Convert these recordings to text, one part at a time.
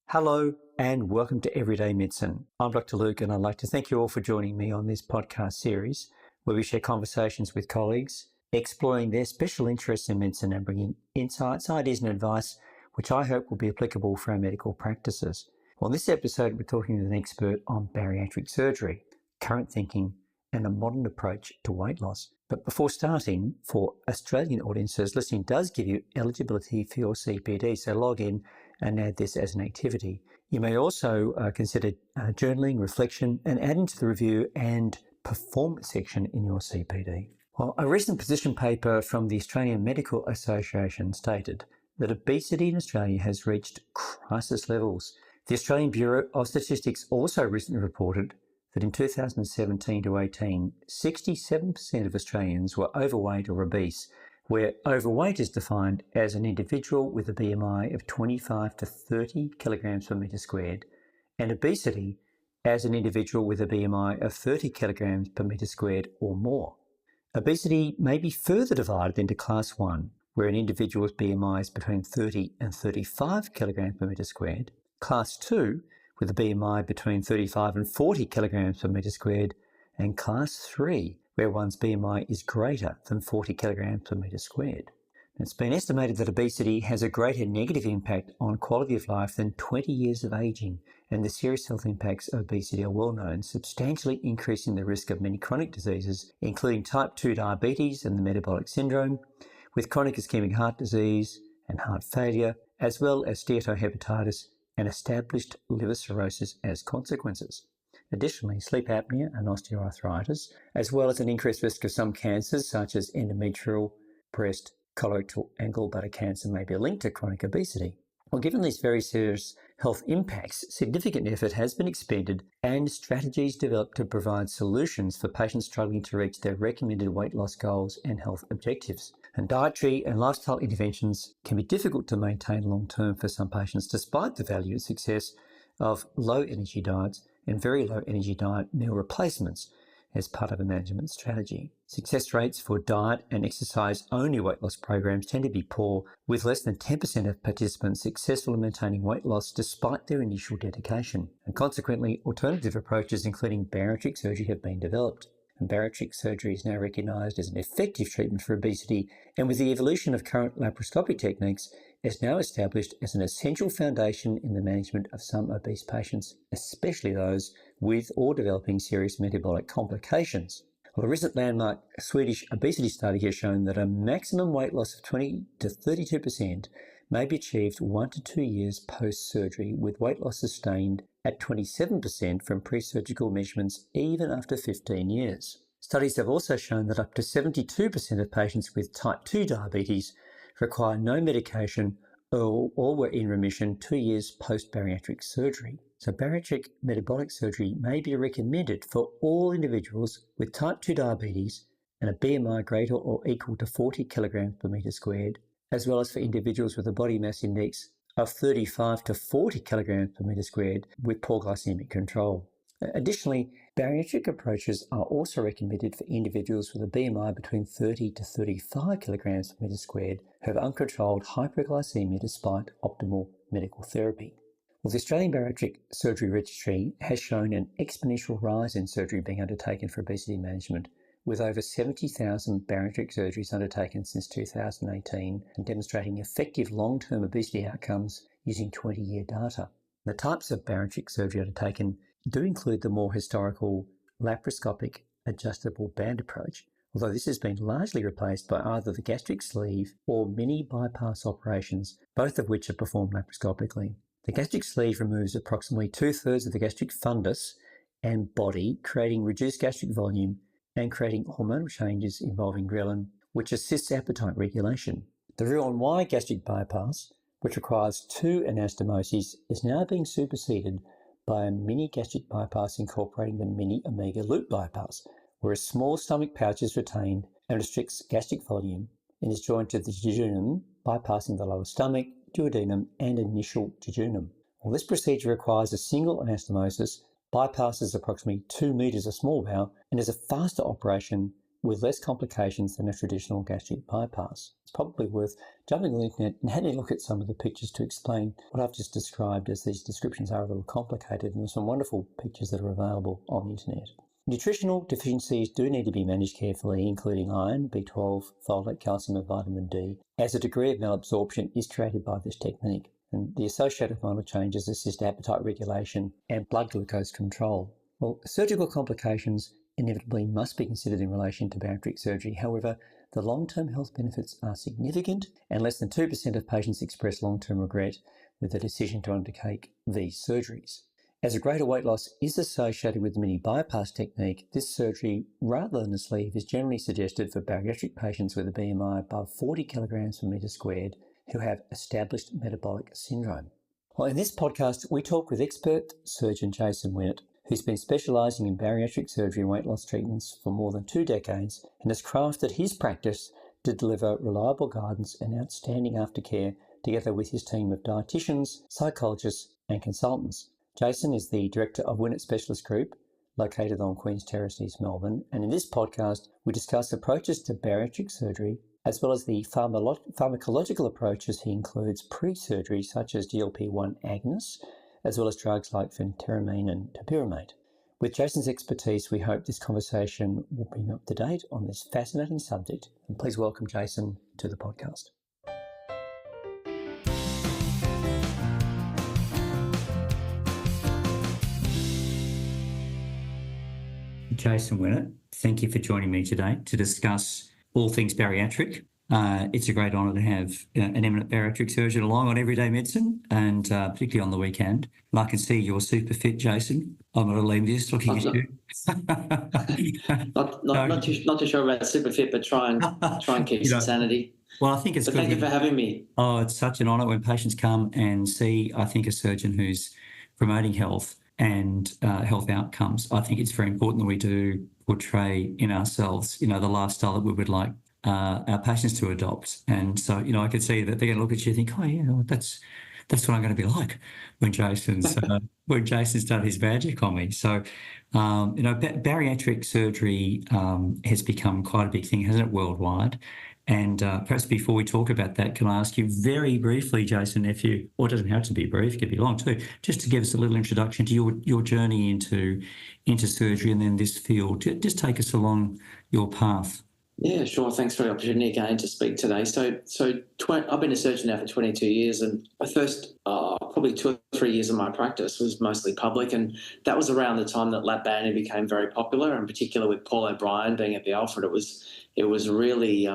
Hello and welcome to Everyday Medicine. I'm Dr. Luke and I'd like to thank you all for joining me on this podcast series where we share conversations with colleagues, exploring their special interests in medicine and bringing insights, ideas and advice which I hope will be applicable for our medical practices. On this episode, we're talking with an expert on bariatric surgery, current thinking and a modern approach to weight loss. But before starting, for Australian audiences, listening does give you eligibility for your CPD, so log in and add this as an activity. You may also consider journaling, reflection, and adding to the review and performance section in your CPD. Well, a recent position paper from the Australian Medical Association stated that obesity in Australia has reached crisis levels. The Australian Bureau of Statistics also recently reported that in 2017 to 18, 67% of Australians were overweight or obese, where overweight is defined as an individual with a BMI of 25 to 30 kilograms per metre squared, and obesity as an individual with a BMI of 30 kilograms per metre squared or more. Obesity may be further divided into Class 1, where an individual's BMI is between 30 and 35 kilograms per metre squared, Class 2, with a BMI between 35 and 40 kilograms per metre squared, and Class 3, where one's BMI is greater than 40 kilograms per metre squared. It's been estimated that obesity has a greater negative impact on quality of life than 20 years of ageing, and the serious health impacts of obesity are well known, substantially increasing the risk of many chronic diseases, including type 2 diabetes and the metabolic syndrome, with chronic ischemic heart disease and heart failure, as well as steatohepatitis and established liver cirrhosis as consequences. Additionally, sleep apnea and osteoarthritis, as well as an increased risk of some cancers such as endometrial, breast, colorectal and gallbladder cancer may be linked to chronic obesity. Well, given these very serious health impacts, significant effort has been expended and strategies developed to provide solutions for patients struggling to reach their recommended weight loss goals and health objectives. And dietary and lifestyle interventions can be difficult to maintain long-term for some patients, despite the value and success of low-energy diets and very low-energy diet meal replacements as part of a management strategy. Success rates for diet and exercise-only weight loss programs tend to be poor, with less than 10% of participants successful in maintaining weight loss despite their initial dedication. And consequently, alternative approaches including bariatric surgery have been developed. And bariatric surgery is now recognised as an effective treatment for obesity, and with the evolution of current laparoscopic techniques, is now established as an essential foundation in the management of some obese patients, especially those with or developing serious metabolic complications. Well, a recent landmark Swedish obesity study has shown that a maximum weight loss of 20 to 32% may be achieved 1 to 2 years post-surgery, with weight loss sustained at 27% from pre-surgical measurements even after 15 years. Studies have also shown that up to 72% of patients with type 2 diabetes require no medication or were in remission 2 years post-bariatric surgery. So bariatric metabolic surgery may be recommended for all individuals with type 2 diabetes and a BMI greater or equal to 40 kilograms per metre squared, as well as for individuals with a body mass index of 35 to 40 kilograms per metre squared with poor glycemic control. Additionally, bariatric approaches are also recommended for individuals with a BMI between 30 to 35 kilograms per metre squared who have uncontrolled hyperglycemia despite optimal medical therapy. Well, the Australian Bariatric Surgery Registry has shown an exponential rise in surgery being undertaken for obesity management, with over 70,000 bariatric surgeries undertaken since 2018 and demonstrating effective long-term obesity outcomes using 20-year data. The types of bariatric surgery undertaken do include the more historical laparoscopic adjustable band approach, although this has been largely replaced by either the gastric sleeve or mini-bypass operations, both of which are performed laparoscopically. The gastric sleeve removes approximately 2/3 of the gastric fundus and body, creating reduced gastric volume and creating hormonal changes involving ghrelin, which assists appetite regulation. The Roux-en-Y gastric bypass, which requires 2 anastomoses, is now being superseded by a mini-gastric bypass incorporating the mini-omega loop bypass, where a small stomach pouch is retained and restricts gastric volume and is joined to the jejunum, bypassing the lower stomach, duodenum and initial jejunum. Well, this procedure requires a single anastomosis, bypasses approximately 2 meters of small bowel, and is a faster operation with less complications than a traditional gastric bypass. It's probably worth jumping on the internet and having a look at some of the pictures to explain what I've just described, as these descriptions are a little complicated, and there's some wonderful pictures that are available on the internet. Nutritional deficiencies do need to be managed carefully, including iron, B12, folate, calcium and vitamin D, as a degree of malabsorption is created by this technique. And the associated minor changes assist appetite regulation and blood glucose control. Well, surgical complications inevitably must be considered in relation to bariatric surgery. However, the long-term health benefits are significant, and less than 2% of patients express long-term regret with the decision to undertake these surgeries. As a greater weight loss is associated with the mini-bypass technique, this surgery, rather than a sleeve, is generally suggested for bariatric patients with a BMI above 40 kilograms per metre squared who have established metabolic syndrome. Well, in this podcast, we talk with expert surgeon Jason Winnett, who's been specialising in bariatric surgery and weight loss treatments for more than 2 decades and has crafted his practice to deliver reliable guidance and outstanding aftercare together with his team of dietitians, psychologists and consultants. Jason is the director of Winnett Specialist Group, located on Queen's Terrace, East Melbourne, and in this podcast we discuss approaches to bariatric surgery as well as the pharmacological approaches he includes pre-surgery, such as GLP-1 agonists, as well as drugs like phentermine and topiramate. With Jason's expertise, we hope this conversation will bring you up to date on this fascinating subject. And please welcome Jason to the podcast. Jason Winnett, thank you for joining me today to discuss all things bariatric. It's a great honour to have an eminent bariatric surgeon along on Everyday Medicine, and particularly on the weekend. And I can see you're super fit, Jason. I'm not envious looking at you. not too sure about super fit, but try and keep some sanity. Well, I think it's good. Thank you for having me. Oh, it's such an honour when patients come and see, I think, a surgeon who's promoting health and health outcomes. I think it's very important that we do portray in ourselves, the lifestyle that we would like our patients to adopt. And so, I can see that they're going to look at you and think, oh yeah, well, that's what I'm going to be like when Jason's done his magic on me. So, bariatric surgery has become quite a big thing, hasn't it, worldwide? And perhaps before we talk about that, can I ask you very briefly, Jason, it doesn't have to be brief, it could be long too, just to give us a little introduction to your journey into surgery and then this field. Just take us along your path. Yeah, sure. Thanks for the opportunity again to speak today. So I've been a surgeon now for 22 years, and my first probably 2 or 3 years of my practice was mostly public, and that was around the time that lap banding became very popular, in particular with Paul O'Brien being at the Alfred. It was really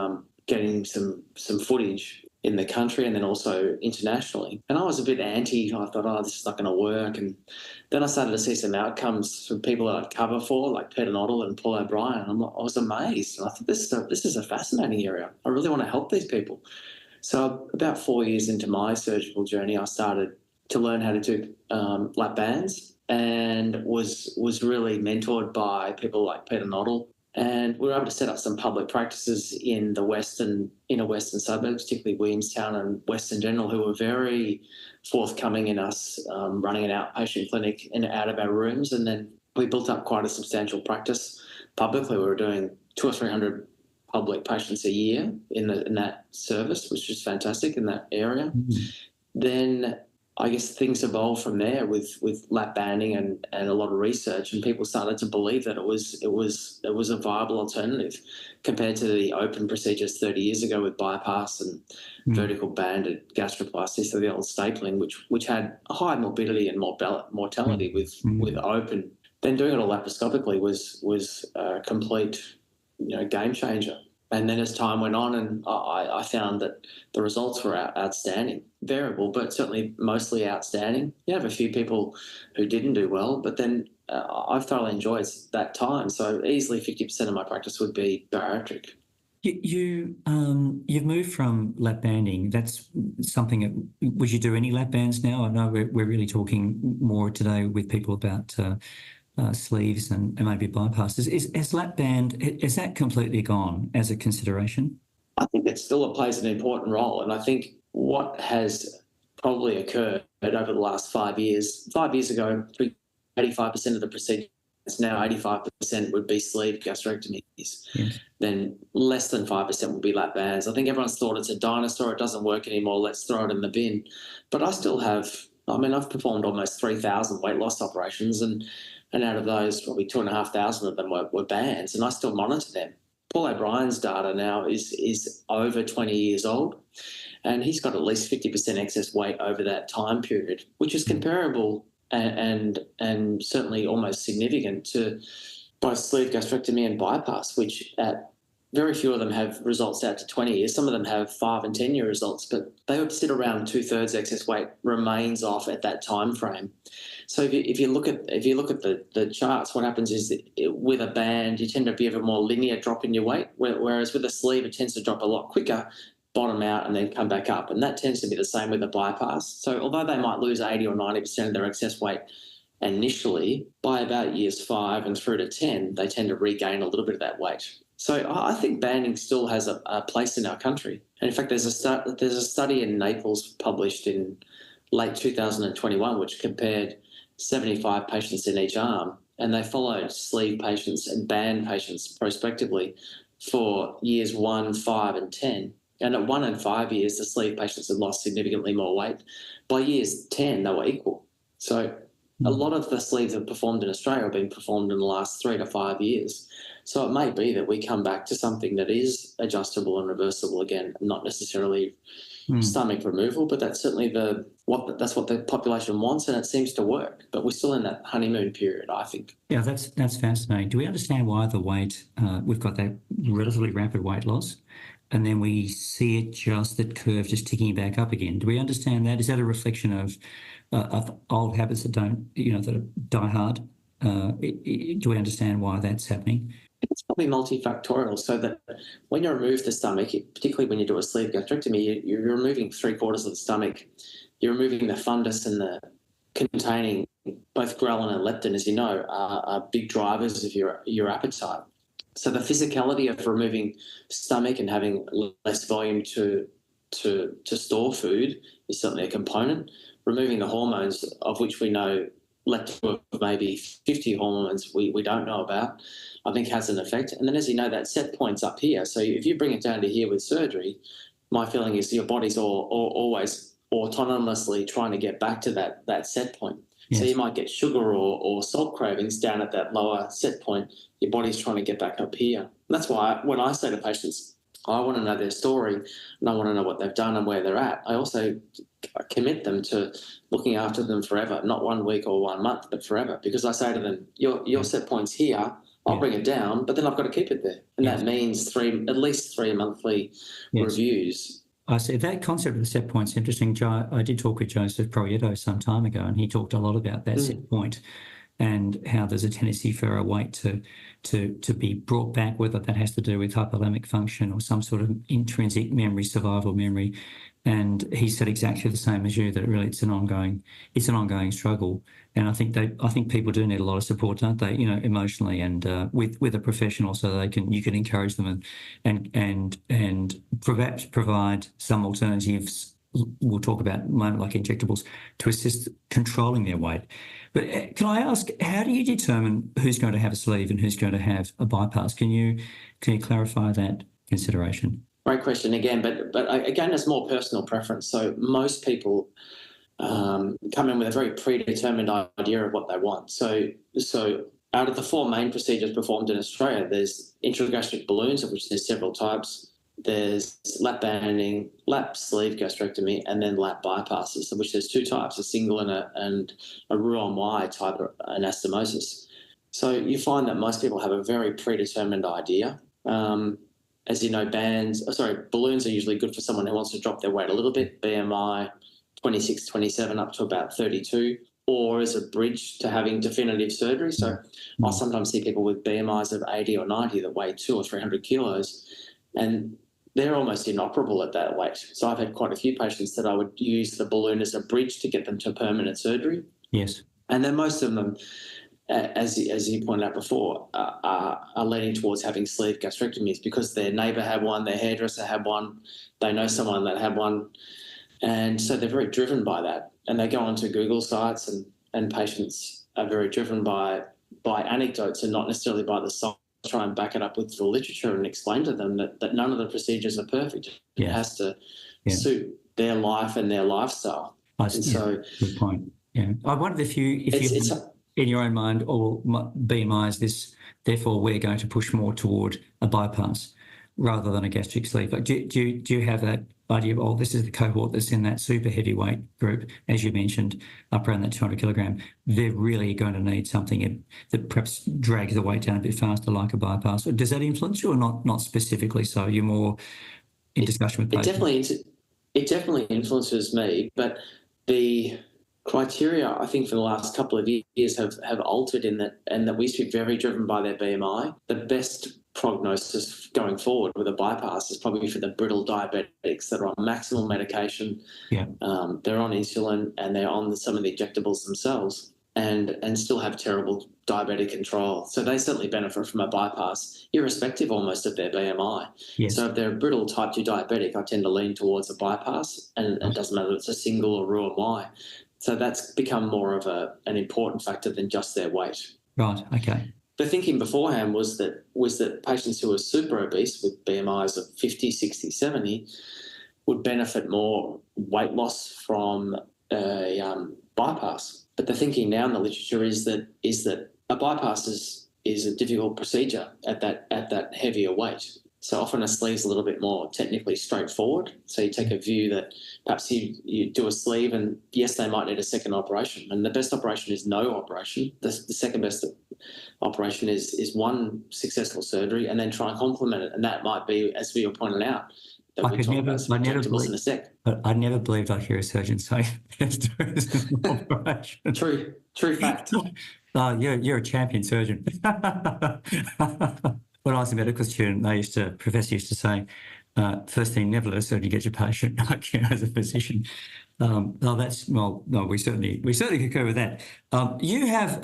getting some footage in the country and then also internationally. And I was a bit anti. I thought, this is not going to work. And then I started to see some outcomes from people that I'd cover for, like Peter Noddle and Paul O'Brien. I was amazed. And I thought, this is a fascinating area. I really want to help these people. So about 4 years into my surgical journey, I started to learn how to do lap bands, and was really mentored by people like Peter Noddle. And we were able to set up some public practices in the inner western suburbs, particularly Williamstown and Western General, who were very forthcoming in us running an outpatient clinic out of our rooms. And then we built up quite a substantial practice publicly. We were doing 200 or 300 public patients a year in that service, which is fantastic in that area. Mm-hmm. Then I guess things evolved from there with lap banding and a lot of research, and people started to believe that it was a viable alternative compared to the open procedures 30 years ago with bypass and vertical banded gastroplasty, so the old stapling, which had a high morbidity and mortality with open. Then doing it all laparoscopically was a complete game changer. And then as time went on, and I found that the results were outstanding, variable, but certainly mostly outstanding. You have a few people who didn't do well, but then I've thoroughly enjoyed that time. So easily 50% of my practice would be bariatric. You've moved from lap banding. That's something that, would you do any lap bands now? I know we're really talking more today with people about sleeves and maybe bypasses. Is lap band, is that completely gone as a consideration? I think it still plays an important role. And I think what has probably occurred over the last 5 years, 5 years ago, 85% of the procedures Now 85% would be sleeve gastrectomies. Yes. Then less than 5% would be lap bands. I think everyone's thought it's a dinosaur, it doesn't work anymore, let's throw it in the bin. But I still have, I've performed almost 3,000 weight loss operations, and out of those, probably 2,500 of them were bands, and I still monitor them. Paul O'Brien's data now is over 20 years old, and he's got at least 50% excess weight over that time period, which is comparable and certainly almost significant to both sleeve gastrectomy and bypass, which very few of them have results out to 20 years. Some of them have 5 and 10-year results, but they would sit around 2/3 excess weight remains off at that time frame. So if you look at the charts, what happens is that with a band, you tend to be a more linear drop in your weight, whereas with a sleeve, it tends to drop a lot quicker, bottom out, and then come back up. And that tends to be the same with a bypass. So although they might lose 80 or 90% of their excess weight initially, by about years 5 and through to 10, they tend to regain a little bit of that weight. So I think banding still has a place in our country. And in fact, there's a study in Naples published in late 2021, which compared 75 patients in each arm, and they followed sleeve patients and band patients prospectively for years 1, 5, and 10. And at 1 and 5 years, the sleeve patients had lost significantly more weight. By years 10, they were equal. So a lot of the sleeves that performed in Australia have been performed in the last 3 to 5 years. So it may be that we come back to something that is adjustable and reversible again, not necessarily stomach removal, but that's certainly that's what the population wants, and it seems to work. But we're still in that honeymoon period, I think. Yeah, that's fascinating. Do we understand why the weight, we've got that relatively rapid weight loss, and then we see it just, that curve just ticking back up again? Do we understand that? Is that a reflection of old habits that that die hard? Do we understand why that's happening? It's probably multifactorial, so that when you remove the stomach, particularly when you do a sleeve gastrectomy, you're removing 3/4 of the stomach. You're removing the fundus and the containing both ghrelin and leptin, as you know, are big drivers of your appetite. So the physicality of removing stomach and having less volume to store food is certainly a component. Removing the hormones, of which we know leptin of maybe 50 hormones we don't know about, I think has an effect. And then, as you know, that set point's up here. So if you bring it down to here with surgery, my feeling is your body's always autonomously trying to get back to that set point. Yes. So you might get sugar or salt cravings down at that lower set point. Your body's trying to get back up here. And that's why when I say to patients, I want to know their story and I want to know what they've done and where they're at, I also commit them to looking after them forever, not 1 week or 1 month, but forever. Because I say to them, your set point's here, I'll bring it down, but then I've got to keep it there. And that means at least three monthly reviews. I see. That concept of the set point's interesting. I did talk with Joseph Proietto some time ago, and he talked a lot about that set point and how there's a tendency for a weight to be brought back, whether that has to do with hypothalamic function or some sort of intrinsic memory, survival memory. And he said exactly the same as you, that really it's an ongoing struggle. And I think people do need a lot of support, don't they? Emotionally and with a professional, so you can encourage them and perhaps provide some alternatives. We'll talk about in a moment, like injectables, to assist controlling their weight. But can I ask, how do you determine who's going to have a sleeve and who's going to have a bypass? Can you clarify that consideration? Great question again, but again, it's more personal preference. So most people come in with a very predetermined idea of what they want. So out of the 4 main procedures performed in Australia, there's intragastric balloons, of which there's several types. There's lap banding, lap sleeve gastrectomy, and then lap bypasses, of which there's 2 types, a single and a Roux-en-Y type of anastomosis. So you find that most people have a very predetermined idea. As you know, balloons are usually good for someone who wants to drop their weight a little bit, BMI 26, 27 up to about 32, or as a bridge to having definitive surgery. So I'll sometimes see people with BMIs of 80 or 90 that weigh 200 or 300 kilos, and they're almost inoperable at that weight. So I've had quite a few patients that I would use the balloon as a bridge to get them to permanent surgery. Yes. And then most of them, as you pointed out before, are leaning towards having sleeve gastrectomies because their neighbour had one, their hairdresser had one, they know someone that had one. And so they're very driven by that. And they go onto Google sites and patients are very driven by by anecdotes and not necessarily by the science. Try and back it up with the literature and explain to them that none of the procedures are perfect. It has to suit their life and their lifestyle. So, good point. Yeah, I wondered if you in your own mind, or BMI is this, therefore we're going to push more toward a bypass rather than a gastric sleeve. Like, do you have that idea of, this is the cohort that's in that super heavyweight group, as you mentioned, up around that 200 kilogram, they're really going to need something that perhaps drags the weight down a bit faster, like a bypass? Or does that influence you, or not specifically so? You're more in discussion with patients? It definitely influences me, but the criteria, I think, for the last couple of years have altered in that, and that we used to be very driven by their BMI. The best prognosis going forward with a bypass is probably for the brittle diabetics that are on maximal medication. Yeah. They're on insulin and they're on some of the injectables themselves, and still have terrible diabetic control. So they certainly benefit from a bypass, irrespective almost of their BMI. Yes. So if they're a brittle type 2 diabetic, I tend to lean towards a bypass, and it doesn't matter if it's a single or Roux-en-Y. So that's become more of an important factor than just their weight. Right, okay. The thinking beforehand was that patients who are super obese with BMIs of 50, 60, 70 would benefit more weight loss from a bypass. But the thinking now in the literature is that a bypass is a difficult procedure at that heavier weight. So often a sleeve's a little bit more technically straightforward. So you take a view that perhaps you do a sleeve, and yes, they might need a second operation. And the best operation is no operation. The second best operation is one successful surgery, and then try and complement it. And that might be, as we were pointing out, that we talk about injectables in a sec. But I never believed I'd hear a surgeon say let's do an operation. True fact. You're a champion surgeon. When I was a medical student, professor used to say, first thing, never let a surgeon get your patient, like, as a physician. We certainly concur with that. You have,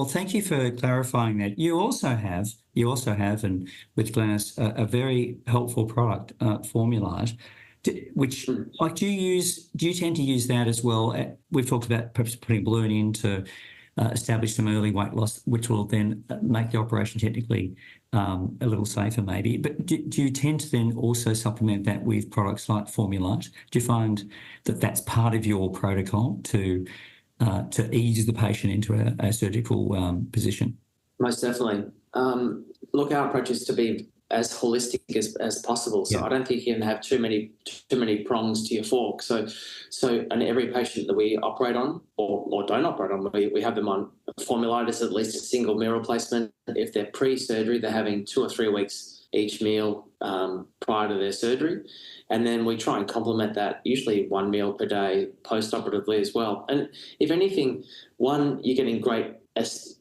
thank you for clarifying that. You also have, and with Glennis, a very helpful product, Formulite, which, like, do you tend to use that as well? We've talked about perhaps putting a balloon in to establish some early weight loss, which will then make the operation technically a little safer maybe. But do you tend to then also supplement that with products like Formulite? Do you find that that's part of your protocol to ease the patient into a surgical position? Most definitely. Look, our approach is to be as holistic as possible. So I don't think you can have too many prongs to your fork. So and every patient that we operate on or don't operate on, we have them on Formulite as at least a single meal replacement. If they're pre-surgery, they're having 2 or 3 weeks each meal prior to their surgery. And then we try and complement that, usually 1 meal per day post-operatively as well. And if anything, one, you're getting great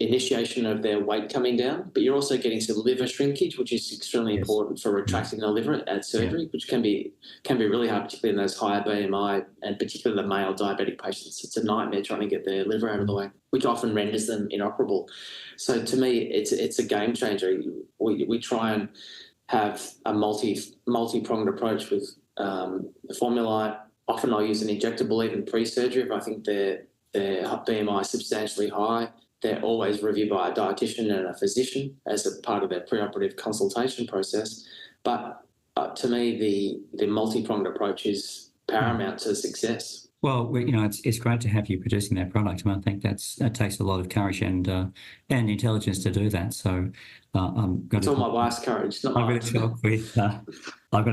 initiation of their weight coming down, but you're also getting some liver shrinkage, which is extremely important for retracting the liver at surgery, which can be really hard, particularly in those higher BMI and particularly the male diabetic patients. It's a nightmare trying to get their liver out of the way, which often renders them inoperable. So to me, it's a game changer. We try and have a multi-pronged approach with the Formulite. Often I'll use an injectable even pre-surgery if I think their BMI is substantially high. They're always reviewed by a dietitian and a physician as a part of their preoperative consultation process. But to me, the multi-pronged approach is paramount to success. Well, it's great to have you producing that product. I think that takes a lot of courage and intelligence to do that. So I'm going it's all my wife's courage, not mine. I'm going to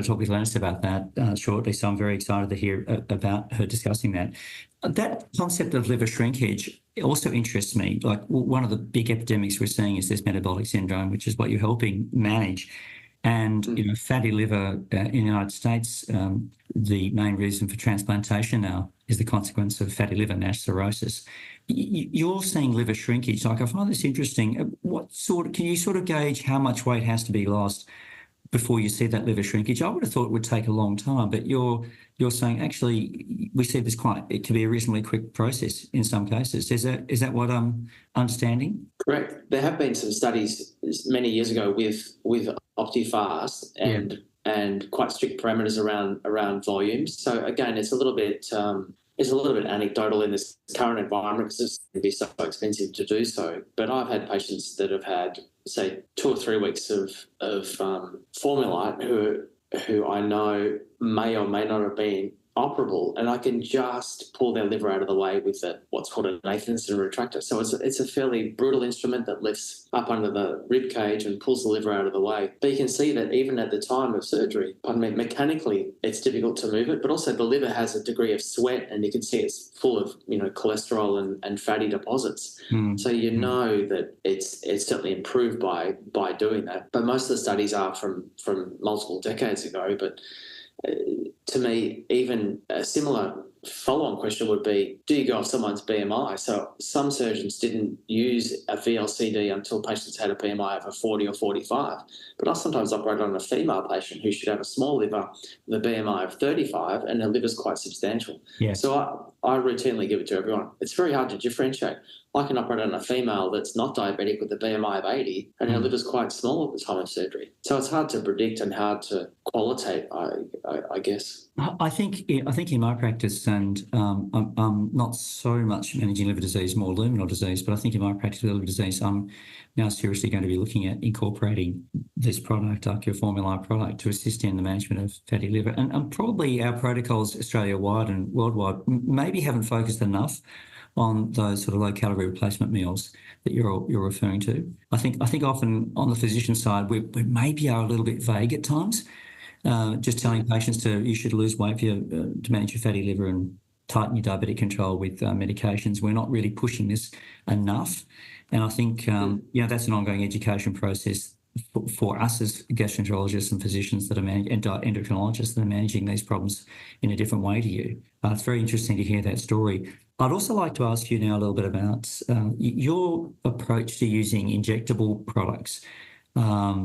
talk with Glennis about that shortly. So I'm very excited to hear about her discussing that. That concept of liver shrinkage also interests me. Like, one of the big epidemics we're seeing is this metabolic syndrome, which is what you're helping manage. And, fatty liver in the United States, the main reason for transplantation now is the consequence of fatty liver, NASH cirrhosis. You're seeing liver shrinkage. Like, I find this interesting. Can you sort of gauge how much weight has to be lost before you see that liver shrinkage? I would have thought it would take a long time, but you're saying actually we see this it can be a reasonably quick process in some cases. Is that what I'm understanding? Correct. There have been some studies many years ago with OptiFast and quite strict parameters around volumes. So again, it's a little bit is a little bit anecdotal in this current environment because it's going to be so expensive to do so. But I've had patients that have had, say, 2 or 3 weeks of Formulite who I know may or may not have been operable, and I can just pull their liver out of the way with what's called a Nathanson retractor. So it's a fairly brutal instrument that lifts up under the rib cage and pulls the liver out of the way. But you can see that even at the time of surgery, mechanically it's difficult to move it, but also the liver has a degree of sweat, and you can see it's full of cholesterol and fatty deposits. So you know that it's certainly improved by doing that. But most of the studies are from multiple decades ago. But to me, even a similar follow-on question would be, do you go off someone's BMI? So some surgeons didn't use a VLCD until patients had a BMI over 40 or 45. But I sometimes operate on a female patient who should have a small liver with a BMI of 35, and her liver's quite substantial. Yes. So I routinely give it to everyone. It's very hard to differentiate. I can operate on a female that's not diabetic with a BMI of 80, and her liver's quite small at the time of surgery. So it's hard to predict and hard to qualitate, I guess. I think in my practice, and I'm not so much managing liver disease, more luminal disease, but I think in my practice with liver disease, I'm now seriously going to be looking at incorporating this product, our Formula product, to assist in the management of fatty liver. And probably our protocols Australia-wide and worldwide maybe haven't focused enough on those sort of low-calorie replacement meals that you're referring to. I think often on the physician side, we maybe are a little bit vague at times, just telling patients you should lose weight to manage your fatty liver and tighten your diabetic control with medications. We're not really pushing this enough. And I think, that's an ongoing education process for us as gastroenterologists and physicians that are and endocrinologists that are managing these problems in a different way to you. It's very interesting to hear that story. I'd also like to ask you now a little bit about your approach to using injectable products. Where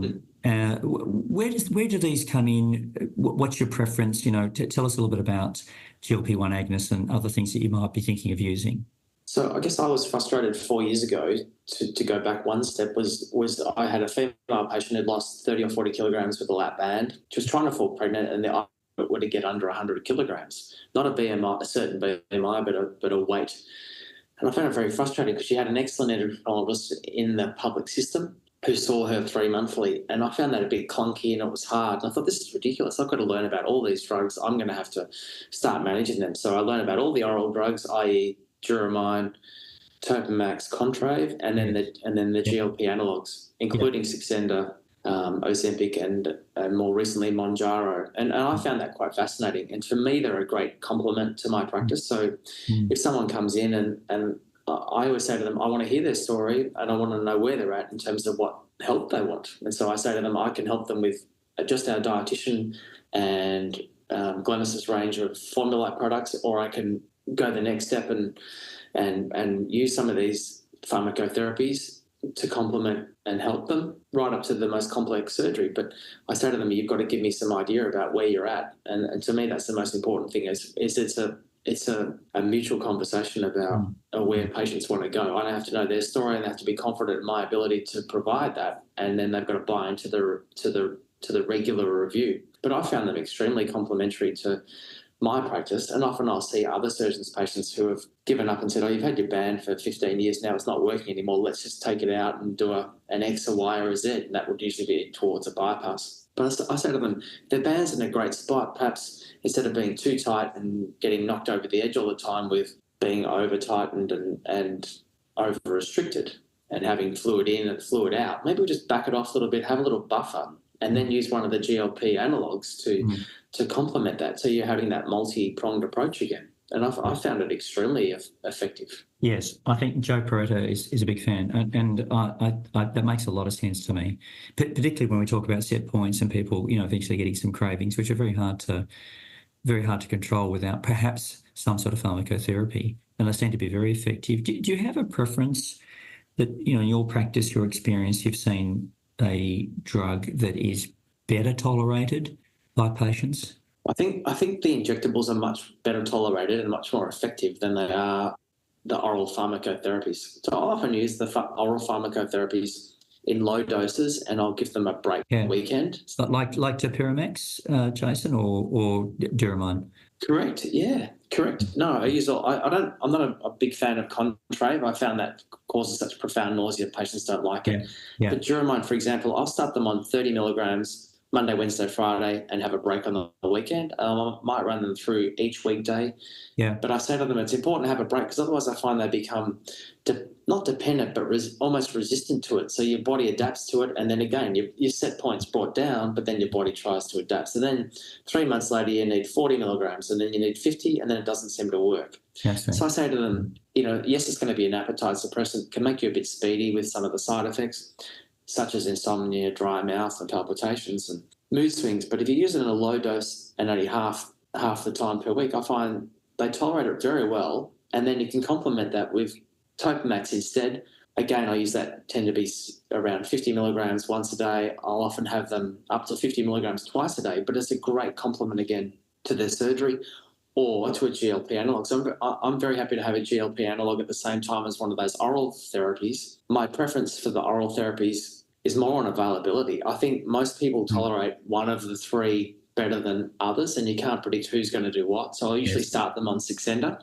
do these come in? What's your preference? Tell us a little bit about GLP-1 agonists and other things that you might be thinking of using. So I guess I was frustrated 4 years ago, to go back one step, was I had a female patient who'd lost 30 or 40 kilograms with a lap band. She was trying to fall pregnant, and the were to get under 100 kilograms, not a BMI, a certain BMI, but a weight. And I found it very frustrating because she had an excellent endocrinologist in the public system who saw her 3 monthly, and I found that a bit clunky and it was hard. And I thought, this is ridiculous. I've got to learn about all these drugs. I'm going to have to start managing them. So I learned about all the oral drugs, i.e. Duramine, Topamax, Contrave, and then the GLP analogues, including Saxenda, Ozempic, and more recently Mounjaro. And I found that quite fascinating. And for me, they're a great complement to my practice. So if someone comes in and I always say to them, I want to hear their story and I want to know where they're at in terms of what help they want. And so I say to them, I can help them with just our dietitian and Glenis's range of Formula products, or I can go the next step and use some of these pharmacotherapies to complement and help them right up to the most complex surgery. But I say to them, you've got to give me some idea about where you're at. And to me, that's the most important thing is it's a mutual conversation about where patients want to go. I have to know their story and they have to be confident in my ability to provide that. And then they've got to buy into the regular review. But I found them extremely complementary to my practice, and often I'll see other surgeons' patients who have given up and said, you've had your band for 15 years now, it's not working anymore, let's just take it out and do an X, a Y, or a Z, and that would usually be towards a bypass. But I say to them, their band's in a great spot. Perhaps instead of being too tight and getting knocked over the edge all the time with being over-tightened and over-restricted and having fluid in and fluid out, maybe we just back it off a little bit, have a little buffer, and then use one of the GLP analogues to complement that. So you're having that multi-pronged approach again. And I found it extremely effective. Yes, I think Joe Pareto is a big fan, and that makes a lot of sense to me, particularly when we talk about set points and people, eventually getting some cravings, which are very hard to control without perhaps some sort of pharmacotherapy, and they seem to be very effective. Do you have a preference that, in your practice, your experience, you've seen a drug that is better tolerated by patients? I think the injectables are much better tolerated and much more effective than they are the oral pharmacotherapies. So I'll often use the oral pharmacotherapies in low doses, and I'll give them a break weekend. Like Topiramax, Jason, or Duramine? Correct, yeah. Correct. No, I use all. I don't. I'm not a big fan of Contrave. I found that causes such profound nausea. Patients don't like it. Yeah. But Duromine, for example, I'll start them on 30 milligrams Monday, Wednesday, Friday, and have a break on the weekend. I might run them through each weekday. Yeah. But I say to them, it's important to have a break because otherwise I find they become not dependent, but almost resistant to it. So your body adapts to it. And then again, your set point's brought down, but then your body tries to adapt. So then 3 months later, you need 40 milligrams and then you need 50 and then it doesn't seem to work. Yes, so I say to them, yes, it's going to be an appetite suppressant, can make you a bit speedy with some of the side effects, such as insomnia, dry mouth and palpitations and mood swings. But if you use it in a low dose and only half the time per week, I find they tolerate it very well. And then you can complement that with Topamax instead. Again, I tend to be around 50 milligrams once a day. I'll often have them up to 50 milligrams twice a day, but it's a great complement again to their surgery or to a GLP analog. So I'm very happy to have a GLP analog at the same time as one of those oral therapies. My preference for the oral therapies is more on availability. I think most people tolerate one of the three better than others, and you can't predict who's going to do what. So I usually start them on Saxenda,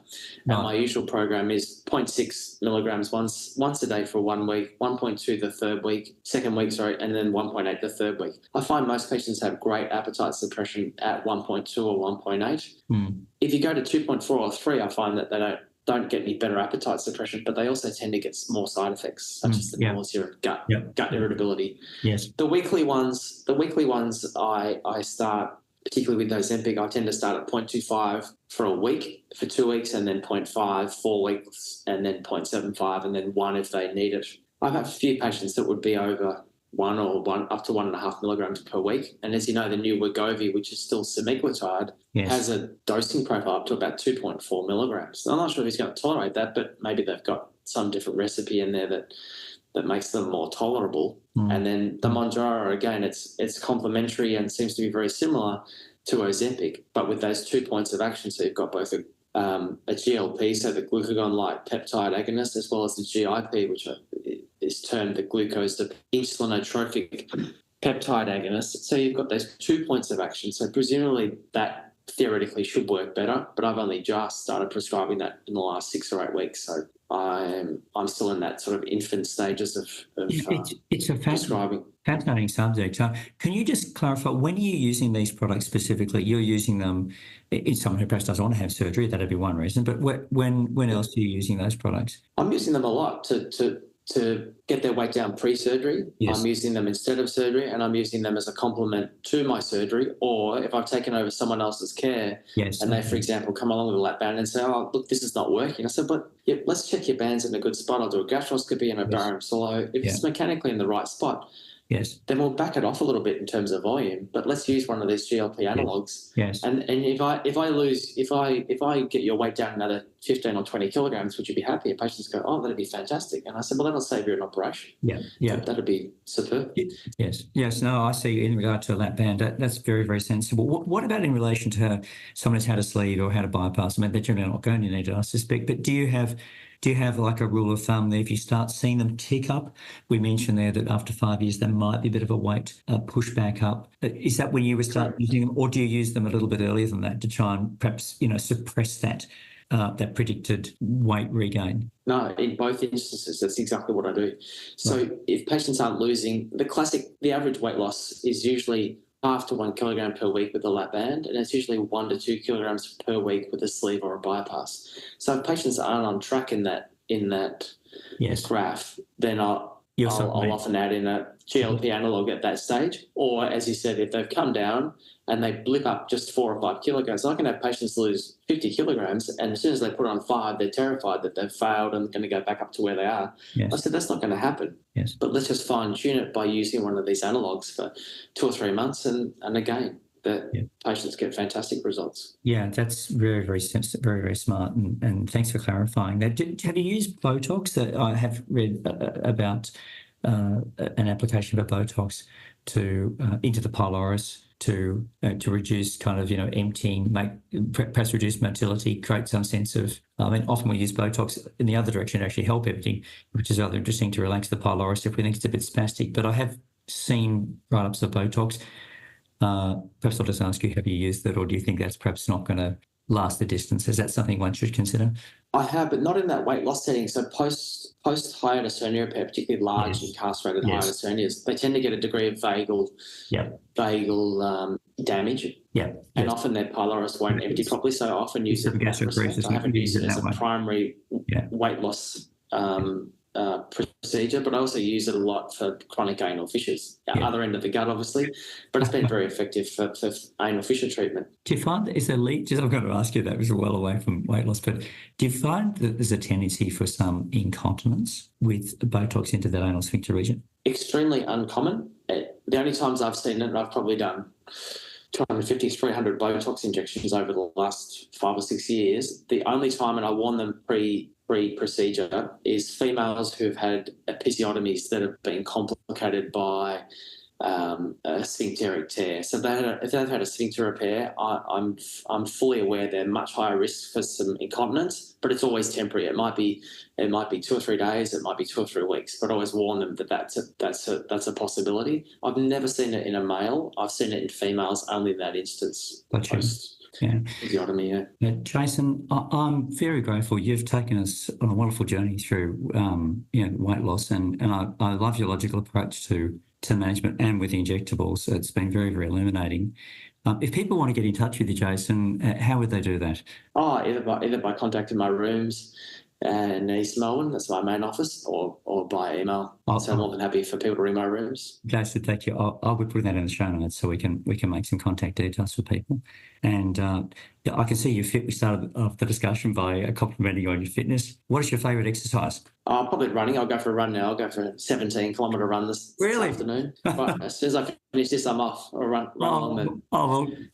and my usual program is 0.6 milligrams once a day for 1 week, 1.2 the second week, and then 1.8 the third week. I find most patients have great appetite suppression at 1.2 or 1.8. If you go to 2.4 or 3, I find that they don't get any better appetite suppression, but they also tend to get more side effects, such as the nausea and gut irritability. Yes. The weekly ones I start, particularly with Ozempic, I tend to start at 0.25 for a week, for 2 weeks, and then 0.5, 4 weeks, and then 0.75, and then 1 if they need it. I've had a few patients that would be over 1 up to 1.5 milligrams per week. And as you know, the new Wegovy, which is still semaglutide, has a dosing profile up to about 2.4 milligrams. I'm not sure who's going to tolerate that, but maybe they've got some different recipe in there that makes them more tolerable. And then the Mounjaro, again, it's complementary and seems to be very similar to Ozempic, but with those 2 points of action. So you've got both a GLP, so the glucagon-like peptide agonist, as well as the GIP, which is termed the glucose insulinotropic peptide agonist. So you've got those 2 points of action. So presumably that theoretically should work better, but I've only just started prescribing that in the last 6 or 8 weeks. So I'm still in that sort of infant stages of it's a prescribing. Fascinating subject. Can you just clarify, when are you using these products specifically? You're using them in someone who perhaps doesn't want to have surgery, that'd be one reason, but when else are you using those products? I'm using them a lot to get their weight down pre-surgery. Yes. I'm using them instead of surgery, and I'm using them as a complement to my surgery, or if I've taken over someone else's care and they, for example, come along with a lap band and say, oh, look, this is not working. I said, but let's check your bands in a good spot. I'll do a gastroscopy and a barium swallow. If it's mechanically in the right spot, then we'll back it off a little bit in terms of volume, but let's use one of these GLP analogs. Yes. And if I get your weight down another 15 or 20 kilograms, would you be happy? And patients go, oh, that'd be fantastic. And I said, well, that'll save you an operation. Yeah. So that'd be superb. Yes. No, I see. In regard to a lap band, that's very, very sensible. What about in relation to someone who's had a sleeve or had a bypass? I mean, they're generally not going to need it, I suspect, but do you have like a rule of thumb there? If you start seeing them tick up, we mentioned there that after 5 years, there might be a bit of a weight push back up. Is that when you would start using them, or do you use them a little bit earlier than that to try and perhaps, suppress that predicted weight regain? No, in both instances, that's exactly what I do. So if patients aren't losing, the average weight loss is usually half to 1 kilogram per week with a lap band, and it's usually 1 to 2 kilograms per week with a sleeve or a bypass. So if patients aren't on track in that graph, then I'll often add in a GLP analog at that stage. Or, as you said, if they've come down and they blip up just 4 or 5 kilograms, I can have patients lose 50 kilograms, and as soon as they put on 5, they're terrified that they've failed and going to go back up to where they are. I said, that's not going to happen. But let's just fine-tune it by using one of these analogs for 2 or 3 months, and again, patients get fantastic results. Yeah, that's very, very sensitive, very, very smart, and thanks for clarifying that. Have you used Botox? That I have read about an application of Botox into the pylorus to reduce kind of emptying, perhaps reduce motility, create some sense of. I mean, often we use Botox in the other direction to actually help emptying, which is rather interesting to relax the pylorus if we think it's a bit spastic. But I have seen write-ups of Botox. Perhaps I'll just ask you, have you used that, or do you think that's perhaps not going to last the distance. Is that something one should consider? I have, but not in that weight loss setting. So post hiatus hernia repair, particularly large incarcerated hiatus hernias, they tend to get a degree of vagal damage. And often their pylorus won't empty properly. So I often use it in that respect. I haven't used it as a primary weight loss procedure, but I also use it a lot for chronic anal fissures, other end of the gut, obviously, but it's been very effective for anal fissure treatment. Do you find that is there just I've got to ask you that, was well away from weight loss, but do you find that there's a tendency for some incontinence with Botox into that anal sphincter region? Extremely uncommon. The only times I've seen it, I've probably done 250, 300 Botox injections over the last 5 or 6 years. The only time, and I warn them pre-procedure, is females who've had episiotomies that have been complicated by a sphincteric tear. So if they've had a sphincter repair, I'm fully aware they're much higher risk for some incontinence, but it's always temporary. It might be 2 or 3 days, it might be 2 or 3 weeks, but I always warn them that that's a possibility. I've never seen it in a male. I've seen it in females only in that instance. Episiotomy, Jason, I'm very grateful. You've taken us on a wonderful journey through weight loss, and I love your logical approach to management and with injectables. It's been very, very illuminating. If people want to get in touch with you, Jason, how would they do that? Either by contacting my rooms in East Melbourne, that's my main office, or by email. So I'm more than happy for people to ring my rooms. Jason, thank you. I would put that in the show notes so we can make some contact details for people. And I can see you're fit. We started off the discussion by complimenting you on your fitness. What is your favourite exercise? Probably running. I'll go for a run now. I'll go for a 17-kilometre run this afternoon. Right, as soon as I finish this, I'm off. I'll run along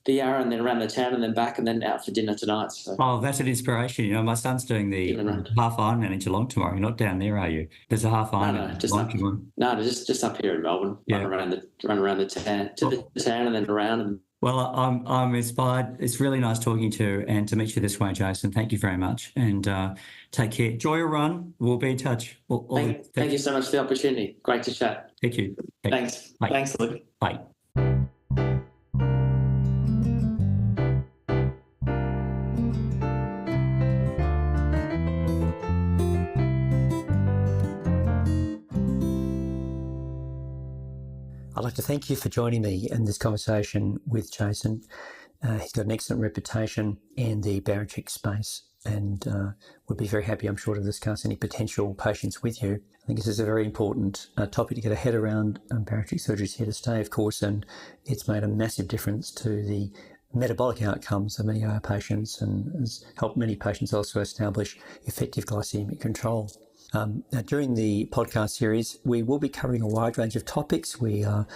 the Yarra and then around the town and then back and then out for dinner tonight. So. Oh, that's an inspiration. My son's doing the half Ironman in Geelong tomorrow. You're not down there, are you? There's a half Ironman. No, just up here in Melbourne. Run around the town, to the town and then around. And well, I'm inspired. It's really nice talking to you and to meet you this way, Jason. Thank you very much, and take care. Enjoy your run. We'll be in touch. Thank you so much for the opportunity. Great to chat. Thank you. Thanks. Bye. Thanks, Luke. Bye. I'd like to thank you for joining me in this conversation with Jason. He's got an excellent reputation in the bariatric space and would be very happy, I'm sure, to discuss any potential patients with you. I think this is a very important topic to get a head around. Bariatric surgery is here to stay, of course, and it's made a massive difference to the metabolic outcomes of many of our patients and has helped many patients also establish effective glycemic control. Now, during the podcast series, we will be covering a wide range of topics. We are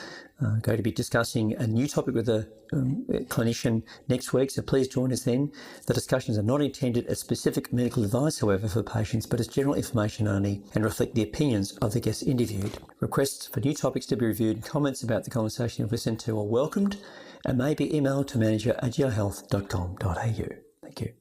going to be discussing a new topic with a clinician next week, so please join us then. The discussions are not intended as specific medical advice, however, for patients, but as general information only and reflect the opinions of the guests interviewed. Requests for new topics to be reviewed and comments about the conversation you've listened to are welcomed and may be emailed to manager@geohealth.com.au. Thank you.